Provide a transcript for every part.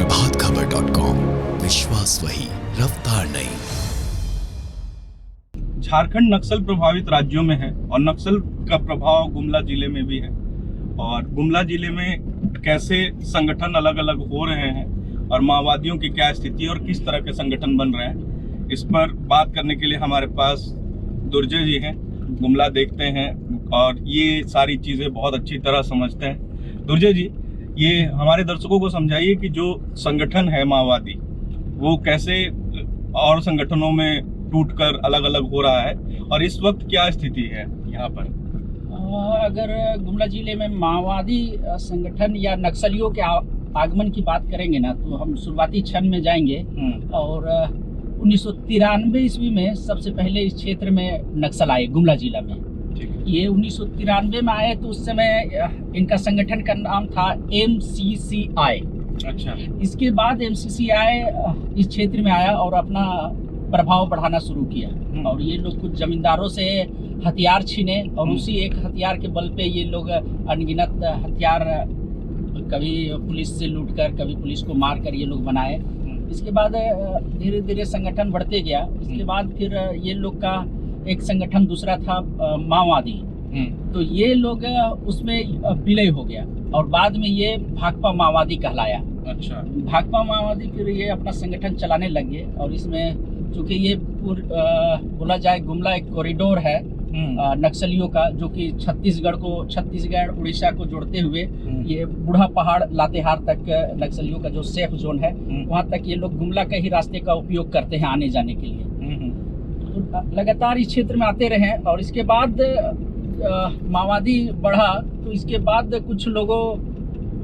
प्रभातखबर.com, विश्वास वही, रफ्तार नहीं। झारखंड नक्सल प्रभावित राज्यों में है और नक्सल का प्रभाव गुमला जिले में भी है। और गुमला जिले में कैसे संगठन अलग अलग हो रहे हैं और माओवादियों की क्या स्थिति और किस तरह के संगठन बन रहे हैं, इस पर बात करने के लिए हमारे पास दुर्जय जी हैं। गुमला देखते हैं और ये सारी चीज़ें बहुत अच्छी तरह समझते हैं। दुर्जय जी, ये हमारे दर्शकों को समझाइए कि जो संगठन है माओवादी, वो कैसे और संगठनों में टूटकर अलग अलग हो रहा है और इस वक्त क्या स्थिति है यहाँ पर। अगर गुमला जिले में माओवादी संगठन या नक्सलियों के आगमन की बात करेंगे ना, तो हम शुरुआती क्षण में जाएंगे। और 1993 ईस्वी में सबसे पहले इस क्षेत्र में नक्सल आए गुमला जिला में। ये 1993 में आए तो उस समय इनका संगठन का नाम था MCCI। अच्छा। इसके बाद MCCI इस क्षेत्र में आया और अपना प्रभाव बढ़ाना शुरू किया और ये लोग कुछ जमींदारों से हथियार छीने और उसी एक हथियार के बल पे ये लोग अनगिनत हथियार कभी पुलिस से लूटकर, कभी पुलिस को मारकर ये लोग बनाए। इसके बाद धीरे धीरे संगठन बढ़ते गया। इसके बाद फिर ये लोग का एक संगठन दूसरा था माओवादी, तो ये लोग उसमें विलय हो गया और बाद में ये भाकपा माओवादी कहलाया। अच्छा। भाकपा माओवादी फिर ये अपना संगठन चलाने लग गए और इसमें चूंकि ये बोला जाए गुमला एक कॉरिडोर है नक्सलियों का, जो कि छत्तीसगढ़ उड़ीसा को जोड़ते हुए ये बूढ़ा पहाड़ लातेहार तक नक्सलियों का जो सेफ जोन है, वहाँ तक ये लोग गुमला के ही रास्ते का उपयोग करते हैं आने जाने के लिए। तो लगातार इस क्षेत्र में आते रहे और इसके बाद माओवादी बढ़ा तो इसके बाद कुछ लोगों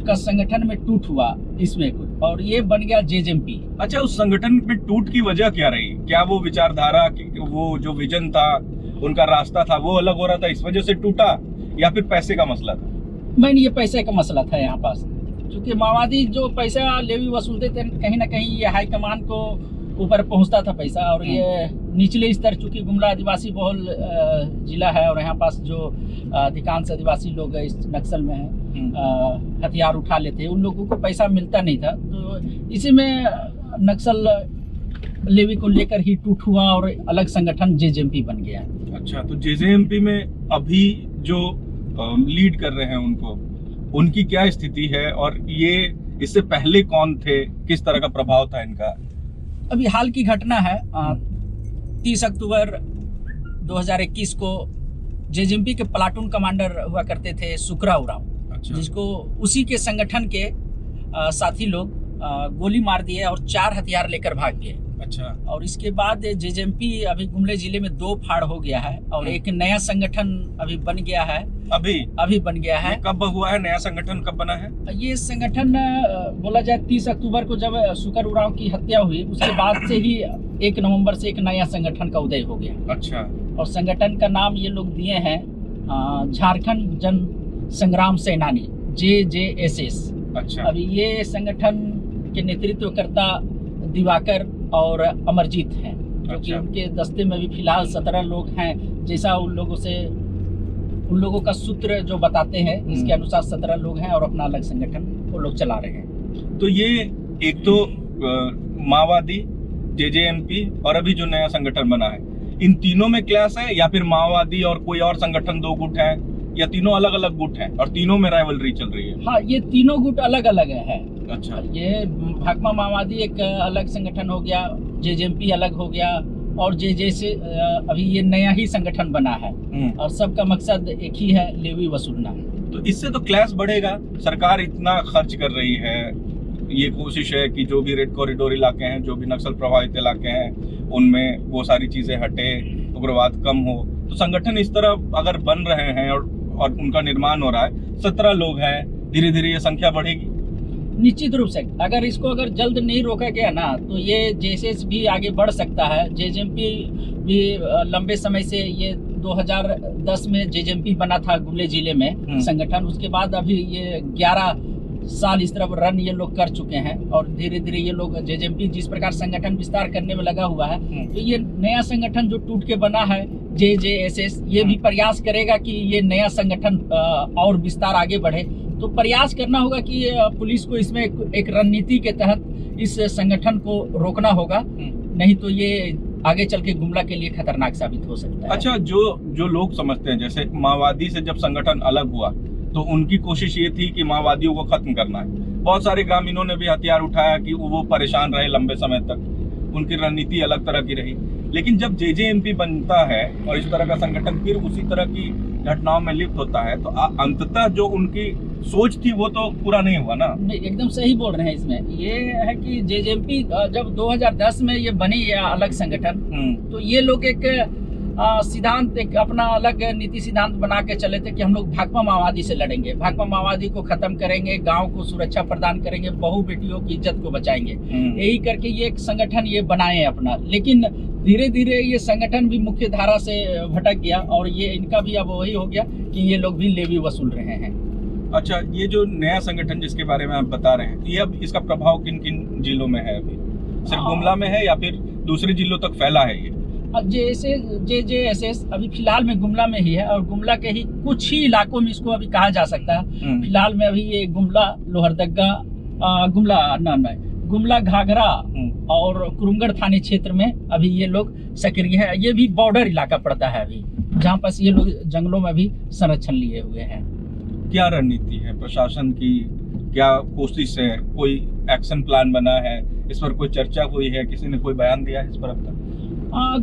का संगठन में टूट हुआ इसमें कुछ और ये बन गया JJMP। अच्छा, उस संगठन में टूट की वजह क्या रही? क्या वो विचारधारा की, वो जो विजन था, उनका रास्ता था, वो अलग हो रहा था, इस वजह से टूटा, या फिर पैसे का मसला था? नहीं, ये पैसे का मसला था यहाँ पास। क्योंकि माओवादी जो पैसा लेवी वसूलते थे, कहीं ना कहीं ये हाईकमान को ऊपर पहुंचता था पैसा और ये निचले स्तर, चूंकि गुमला आदिवासी बहुल जिला है और यहाँ पास जो अधिकांश आदिवासी लोग इस नक्सल में हैं, हथियार उठा लेते हैं, उन लोगों को पैसा मिलता नहीं था। तो इसी में नक्सल लेवी को लेकर ही टूट हुआ और अलग संगठन JJMP बन गया। अच्छा, तो JJMP में अभी जो लीड कर रहे हैं उनकी क्या स्थिति है और ये इससे पहले कौन थे, किस तरह का प्रभाव था इनका? अभी हाल की घटना है, 30 अक्टूबर 2021 को JJMP के प्लाटून कमांडर हुआ करते थे सुकरा उरांव। अच्छा। जिसको उसी के संगठन के साथी लोग गोली मार दिए और 4 हथियार लेकर भाग गए। अच्छा। और इसके बाद JJMP अभी गुमले जिले में 2 फाड़ हो गया है और एक नया संगठन अभी बन गया है। अभी बन गया है। कब हुआ है नया संगठन, कब बना है? ये संगठन बोला जाए 30 अक्टूबर को जब सुकर उरांव की हत्या हुई, उसके बाद से ही 1 नवंबर से एक नया संगठन का उदय हो गया। अच्छा। और संगठन का नाम ये लोग दिए हैं झारखंड जन संग्राम सेनानी, JJSS। अच्छा। अभी ये संगठन के नेतृत्वकर्ता दिवाकर और अमरजीत हैं, जो कि उनके दस्ते में भी फिलहाल 17 लोग हैं। जैसा उन लोगों का सूत्र जो बताते हैं, इसके अनुसार 17 लोग हैं और अपना अलग संगठन वो लोग चला रहे हैं। तो ये एक तो माओवादी, JJMP और अभी जो नया संगठन बना है, इन तीनों में क्लैश है या फिर माओवादी और कोई और संगठन 2 गुट है, या तीनों अलग अलग गुट हैं और तीनों में राइवलरी चल रही है? हाँ, ये तीनों गुट अलग अलग है। अच्छा। ये भाकपा माओवादी एक अलग संगठन हो गया, JJMP अलग हो गया और JJSS अभी ये नया ही संगठन बना है और सबका मकसद एक ही है, लेवी वसूलना। तो इससे तो क्लैश बढ़ेगा। सरकार इतना खर्च कर रही है, ये कोशिश है कि जो भी रेड कॉरिडोर इलाके हैं, जो भी नक्सल प्रभावित इलाके हैं, उनमें वो सारी चीजें हटे, उग्रवाद कम हो। तो संगठन इस तरह अगर बन रहे हैं और उनका निर्माण हो रहा है, 17 लोग हैं, धीरे धीरे ये संख्या बढ़ेगी निश्चित रूप से। अगर जल्द नहीं रोका गया ना, तो ये JSS भी आगे बढ़ सकता है। JJMP भी लंबे समय से, ये 2010 में JJMP बना था गुमले जिले में संगठन। उसके बाद अभी ये 11 साल इस तरफ रन ये लोग कर चुके हैं और धीरे धीरे ये लोग JJMP जिस प्रकार संगठन विस्तार करने में लगा हुआ है, तो ये नया संगठन जो टूट के बना है JJSS, ये भी प्रयास करेगा कि ये नया संगठन और विस्तार आगे बढ़े। तो प्रयास करना होगा कि पुलिस को इसमें एक रणनीति के तहत इस संगठन को रोकना होगा, नहीं तो ये आगे चल के गुमला के लिए खतरनाक साबित हो सकता है। अच्छा, जो लोग समझते हैं, जैसे माओवादी से जब संगठन अलग हुआ तो उनकी कोशिश ये थी कि माओवादियों को खत्म करना है। बहुत सारे ग्रामीणों ने भी हथियार उठाया कि वो परेशान रहे लंबे समय तक, उनकी रणनीति अलग तरह की रही। लेकिन जब जेजेएमपी बनता है और इस तरह का संगठन फिर उसी तरह की घटनाओं में लिप्त होता है, तो अंततः जो उनकी सोच थी वो तो पूरा नहीं हुआ ना। नहीं, एकदम सही बोल रहे हैं। इसमें ये है कि जेजेएमपी जब 2010 में ये बनी है अलग संगठन, तो ये लोग एक सिद्धांत, एक अपना अलग नीति सिद्धांत बना के चले थे कि हम लोग भाकपा माओवादी से लड़ेंगे, भाकपा माओवादी को खत्म करेंगे, गांव को सुरक्षा प्रदान करेंगे, बहू बेटियों की इज्जत को बचाएंगे। यही करके ये एक संगठन ये बनाए अपना। लेकिन धीरे धीरे ये संगठन भी मुख्य धारा से भटक गया और ये इनका भी अब वही हो गया कि ये लोग भी लेवी वसूल रहे हैं। अच्छा, ये जो नया संगठन जिसके बारे में आप बता रहे हैं, ये अब इसका प्रभाव किन किन जिलों में है? अभी सिर्फ गुमला में है या फिर दूसरे जिलों तक फैला है ये? जैसे जेजेएसएस अभी फिलहाल में गुमला में ही है और गुमला के ही कुछ ही इलाकों में इसको अभी कहा जा सकता है। फिलहाल में अभी ये गुमला, लोहरदगा, गुमला, घाघरा और कुरुमगढ़ थाने क्षेत्र में अभी ये लोग सक्रिय है। ये भी बॉर्डर इलाका पड़ता है अभी, जहाँ पर ये लोग जंगलों में भी संरक्षण लिए हुए हैं। क्या रणनीति है प्रशासन की? क्या कोशिश है? कोई एक्शन प्लान बना है? इस पर कोई चर्चा हुई है? किसी ने कोई बयान दिया है इस पर अब तक?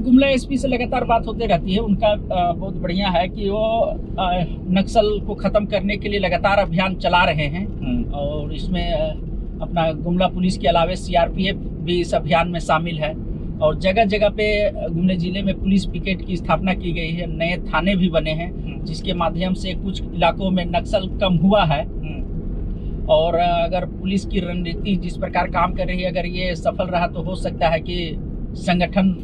गुमला एसपी से लगातार बात होते रहती है। उनका बहुत बढ़िया है कि वो नक्सल को खत्म करने के लिए लगातार अभियान चला रहे हैं और इसमें अपना गुमला पुलिस के अलावा सीआरपीएफ भी इस अभियान में शामिल है और जगह जगह पे गुमला जिले में पुलिस पिकेट की स्थापना की गई है। नए थाने भी बने हैं जिसके माध्यम से कुछ इलाकों में नक्सल कम हुआ है। और अगर पुलिस की रणनीति जिस प्रकार काम कर रही है, अगर ये सफल रहा तो हो सकता है कि संगठन,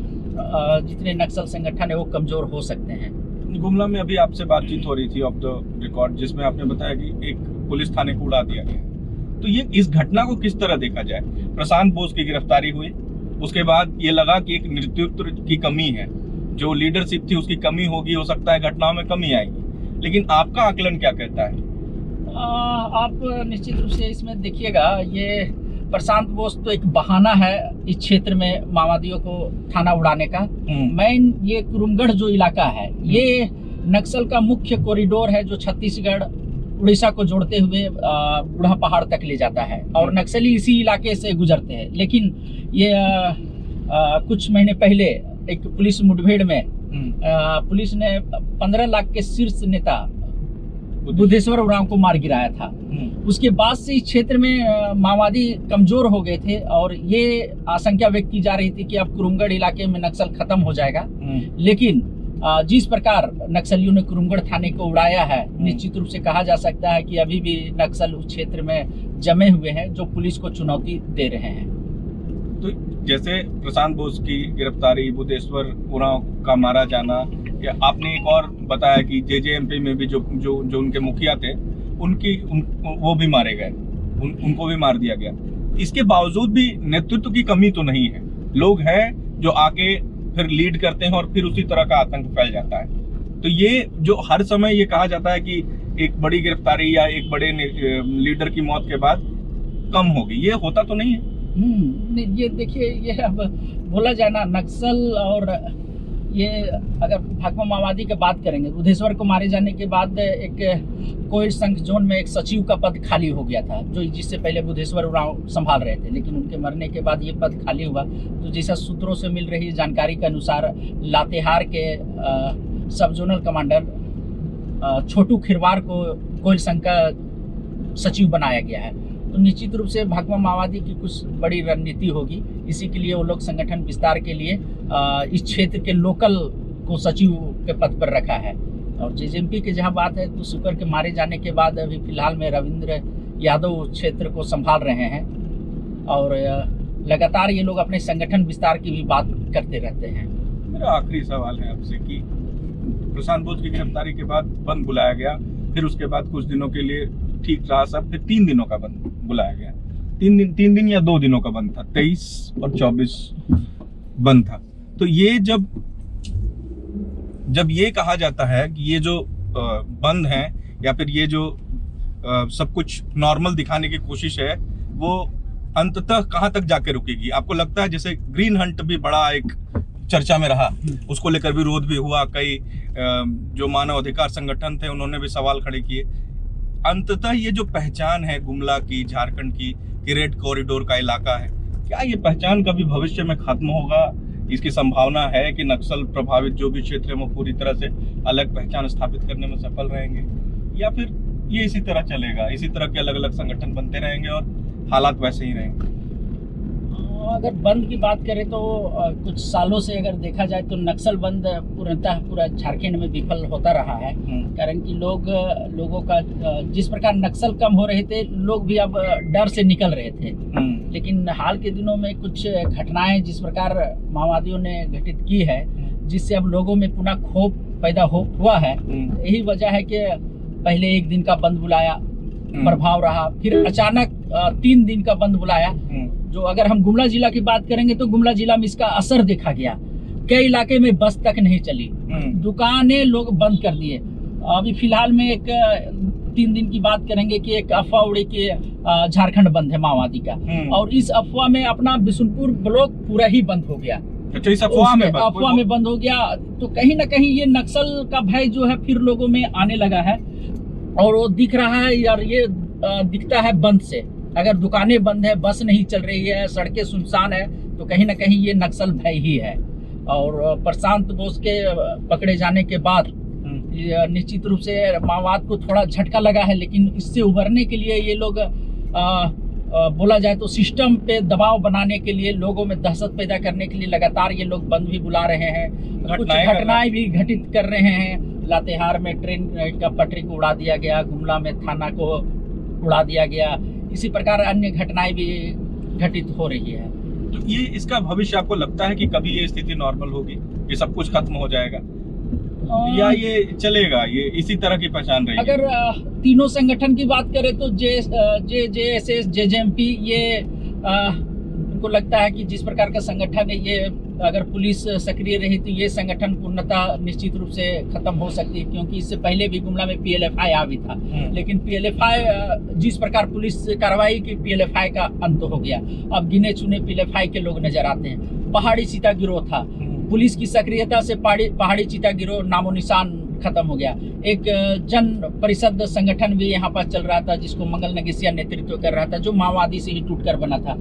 जितने नक्सल संगठन है वो कमजोर हो सकते हैं। गुमला में अभी आपसे बातचीत हो रही थी ऑफ द रिकॉर्ड, जिसमें आपने बताया कि एक पुलिस थाने को उड़ा दिया गया। तो ये इस घटना को किस तरह देखा जाए? प्रशांत बोस की गिरफ्तारी हुई, उसके बाद ये लगा कि एक नेतृत्व की कमी है, जो लीडरशिप थी उसकी कमी होगी, हो सकता है घटनाओं में कमी आएगी। लेकिन आपका आकलन क्या कहता है? आप निश्चित रूप से इसमें देखिएगा, ये प्रशांत बोस तो एक बहाना है इस क्षेत्र में माओवादियों को थाना उड़ाने का। मेन ये कुरुमगढ़ जो इलाका है, ये नक्सल का मुख्य कॉरिडोर है जो छत्तीसगढ़ उड़ीसा को जोड़ते हुए बूढ़ा पहाड़ तक ले जाता है और नक्सली इसी इलाके से गुजरते हैं। लेकिन ये कुछ महीने पहले एक पुलिस मुठभेड़ में पुलिस ने 15 लाख के शीर्ष नेता बुद्धेश्वर उरांव को मार गिराया था। उसके बाद से इस क्षेत्र में माओवादी कमजोर हो गए थे और ये आशंका व्यक्त की जा रही थी कि अब कुरुमगढ़ इलाके में नक्सल खत्म हो जाएगा। लेकिन जिस प्रकार नक्सलियों ने कुरुमगढ़ थाने को उड़ाया है, निश्चित रूप से कहा जा सकता है कि अभी भी नक्सल उस क्षेत्र में जमे हुए हैं जो पुलिस को चुनौती दे रहे हैं। तो जैसे प्रशांत बोस की गिरफ्तारी, बुद्धेश्वर उरांव का मारा जाना, या आपने एक और बताया कि जेजेएमपी में भी जो उनके मुखिया थे वो भी मारे गए, उनको भी मार दिया गया। इसके बावजूद भी नेतृत्व की कमी तो नहीं है, लोग हैं जो आके फिर लीड करते हैं और फिर उसी तरह का आतंक फैल जाता है। तो ये जो हर समय ये कहा जाता है कि एक बड़ी गिरफ्तारी या एक बड़े लीडर की मौत के बाद कम होगी, ये होता तो नहीं है। ये देखिए, ये अब बोला जाए ना, नक्सल और ये अगर भाकपा माओवादी की बात करेंगे, बुद्धेश्वर को मारे जाने के बाद एक कोयल संघ जोन में एक सचिव का पद खाली हो गया था, जो जिससे पहले बुद्धेश्वर उरांव संभाल रहे थे। लेकिन उनके मरने के बाद ये पद खाली हुआ। तो जैसा सूत्रों से मिल रही जानकारी के अनुसार लातेहार के सब जोनल कमांडर छोटू खिरवार को कोयल संघ का सचिव बनाया गया है। तो निश्चित रूप से भाकपा माओवादी की कुछ बड़ी रणनीति होगी। इसी के लिए वो लोग संगठन विस्तार के लिए इस क्षेत्र के लोकल को सचिव के पद पर रखा है। और जेजेएमपी की जहां बात है, तो शुक्र के मारे जाने के बाद अभी फिलहाल में रविंद्र यादव क्षेत्र को संभाल रहे हैं और लगातार ये लोग अपने संगठन विस्तार की भी बात करते रहते हैं। मेरा आखिरी सवाल है आपसे कि प्रशांत बोस की गिरफ्तारी के बाद बंद बुलाया गया, फिर उसके बाद कुछ दिनों के लिए ठीक रहा सब, फिर 3 दिनों का बंद बुलाया गया। 3 दिन या 2 दिनों का बंद था, 23 और 24 बंद था। तो ये जब ये कहा जाता है कि ये जो बंद है या फिर ये जो सब कुछ नॉर्मल दिखाने की कोशिश है, वो अंततः कहाँ तक जाके रुकेगी? आपको लगता है जैसे ग्रीन हंट भी बड़ा एक चर्चा में रहा, उसको लेकर विरोध भी हुआ, कई जो मानव अधिकार संगठन थे उन्होंने भी सवाल खड़े किए। अंततः ये जो पहचान है गुमला की, झारखंड की, कि रेड कॉरिडोर का इलाका है, क्या ये पहचान कभी भविष्य में खत्म होगा? इसकी संभावना है कि नक्सल प्रभावित जो भी क्षेत्र है वो पूरी तरह से अलग पहचान स्थापित करने में सफल रहेंगे, या फिर ये इसी तरह चलेगा, इसी तरह के अलग अलग संगठन बनते रहेंगे और हालात वैसे ही रहेंगे? अगर बंद की बात करें तो कुछ सालों से अगर देखा जाए तो नक्सल बंद पूरा झारखंड में विफल होता रहा है। कारण कि लोगों का जिस प्रकार नक्सल कम हो रहे थे, लोग भी अब डर से निकल रहे थे। लेकिन हाल के दिनों में कुछ घटनाएं जिस प्रकार माओवादियों ने घटित की है, जिससे अब लोगों में पुनः क्षोभ पैदा हुआ है। यही वजह है कि पहले 1 दिन का बंद बुलाया, प्रभाव रहा, फिर अचानक 3 दिन का बंद बुलाया। जो अगर हम गुमला जिला की बात करेंगे तो गुमला जिला में इसका असर देखा गया। कई इलाके में बस तक नहीं चली, दुकानें लोग बंद कर दिए। अभी फिलहाल में एक 3 दिन की बात करेंगे कि एक अफवाह उड़ी कि झारखंड बंद है माओवादी का, और इस अफवाह में अपना बिशुनपुर ब्लॉक पूरा ही बंद हो गया। अच्छा, इस अफवाह में बंद हो गया। तो कहीं ना कहीं ये नक्सल का भय जो है फिर लोगों में आने लगा है, और वो दिख रहा है यार, ये दिखता है बंद से। अगर दुकानें बंद है, बस नहीं चल रही है, सड़कें सुनसान है, तो कहीं ना कहीं ये नक्सल भय ही है। और प्रशांत बोस के पकड़े जाने के बाद निश्चित रूप से माओवाद को थोड़ा झटका लगा है, लेकिन इससे उभरने के लिए ये लोग बोला जाए तो सिस्टम पे दबाव बनाने के लिए, लोगों में दहशत पैदा करने के लिए लगातार ये लोग बंद भी बुला रहे हैं। कुछ घटनाएं भी घटित कर रहे हैं। लातेहार में ट्रेन का पटरी को उड़ा दिया गया, गुमला में थाना को उड़ा दिया गया। इसी प्रकार अन्य घटनाएं भी घटित हो रही है। तो ये इसका भविष्य आपको लगता है कि कभी ये स्थिति नॉर्मल होगी, ये सब कुछ खत्म हो जाएगा, या ये चलेगा, ये इसी तरह की पहचान रहेगी? अगर तीनों संगठन की बात करें तो JJSS, JJMP, ये उनको लगता है कि जिस प्रकार का संगठन है, ये अगर पुलिस सक्रिय रही तो ये संगठन पूर्णतः निश्चित रूप से खत्म हो सकती है। क्योंकि इससे पहले भी गुमला में PLFI आ भी था, लेकिन PLFI जिस प्रकार पुलिस कार्रवाई की, PLFI का अंत हो गया। अब गिने चुने PLFI के लोग नजर आते हैं। पहाड़ी चीता गिरोह था, पुलिस की सक्रियता से पहाड़ी चीता गिरोह नामो निशान खत्म हो गया। एक जन परिषद संगठन भी यहाँ पर चल रहा था, जिसको मंगल नगेसिया नेतृत्व कर रहा था, जो माओवादी से ही टूटकर बना था।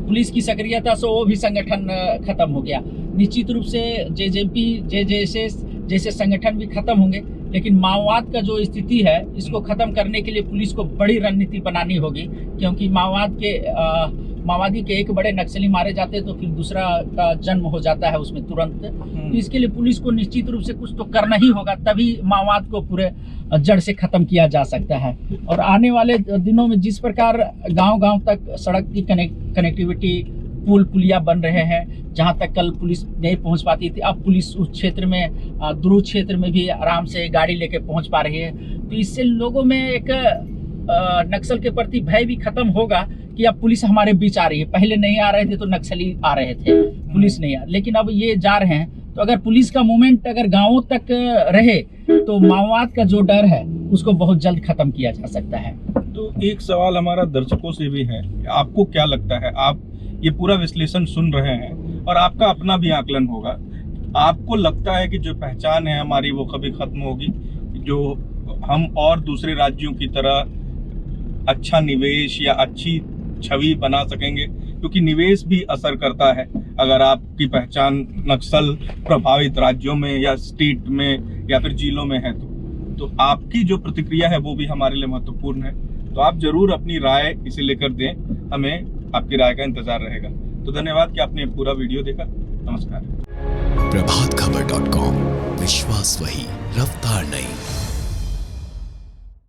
पुलिस की सक्रियता से वो भी संगठन खत्म हो गया। निश्चित रूप से JJMP, JJSS जैसे संगठन भी खत्म होंगे, लेकिन माओवाद का जो स्थिति है, इसको खत्म करने के लिए पुलिस को बड़ी रणनीति बनानी होगी। क्योंकि माओवादी के एक बड़े नक्सली मारे जाते हैं तो फिर दूसरा का जन्म हो जाता है उसमें तुरंत। तो इसके लिए पुलिस को निश्चित रूप से कुछ तो करना ही होगा, तभी माओवाद को पूरे जड़ से खत्म किया जा सकता है। और आने वाले दिनों में जिस प्रकार गांव-गांव तक सड़क की कनेक्टिविटी, पुल पुलिया बन रहे हैं, जहां तक कल पुलिस नहीं पहुंच पाती थी, अब पुलिस उस क्षेत्र में, दूर क्षेत्र में भी आराम से गाड़ी लेके पहुंच पा रही है। तो इससे लोगों में एक नक्सल के प्रति भय भी खत्म होगा कि अब पुलिस हमारे बीच आ रही है। पहले नहीं आ रहे थे तो नक्सली आ रहे थे, पुलिस नहीं आ, लेकिन अब ये जा रहे हैं। तो अगर पुलिस का मूवमेंट अगर गांवों तक रहे तो माओवाद का जो डर है उसको बहुत जल्द खत्म किया जा सकता है। तो एक सवाल हमारा दर्शकों से भी है, आपको क्या लगता है? आप ये पूरा विश्लेषण सुन रहे हैं और आपका अपना भी आकलन होगा। आपको लगता है कि जो पहचान है हमारी वो कभी खत्म होगी, जो हम और दूसरे राज्यों की तरह अच्छा निवेश या अच्छी छवि बना सकेंगे? क्योंकि निवेश भी असर करता है। अगर आपकी पहचान नक्सल प्रभावित राज्यों में या स्टेट में या फिर जिलों में है तो आपकी जो प्रतिक्रिया है वो भी हमारे लिए महत्वपूर्ण है। तो आप जरूर अपनी राय इसे लेकर दें, हमें आपकी राय का इंतजार रहेगा। तो धन्यवाद कि आपने पूरा वीडियो देखा। नमस्कार। प्रभातखबर.com, विश्वास वही, रफ्तार नहीं।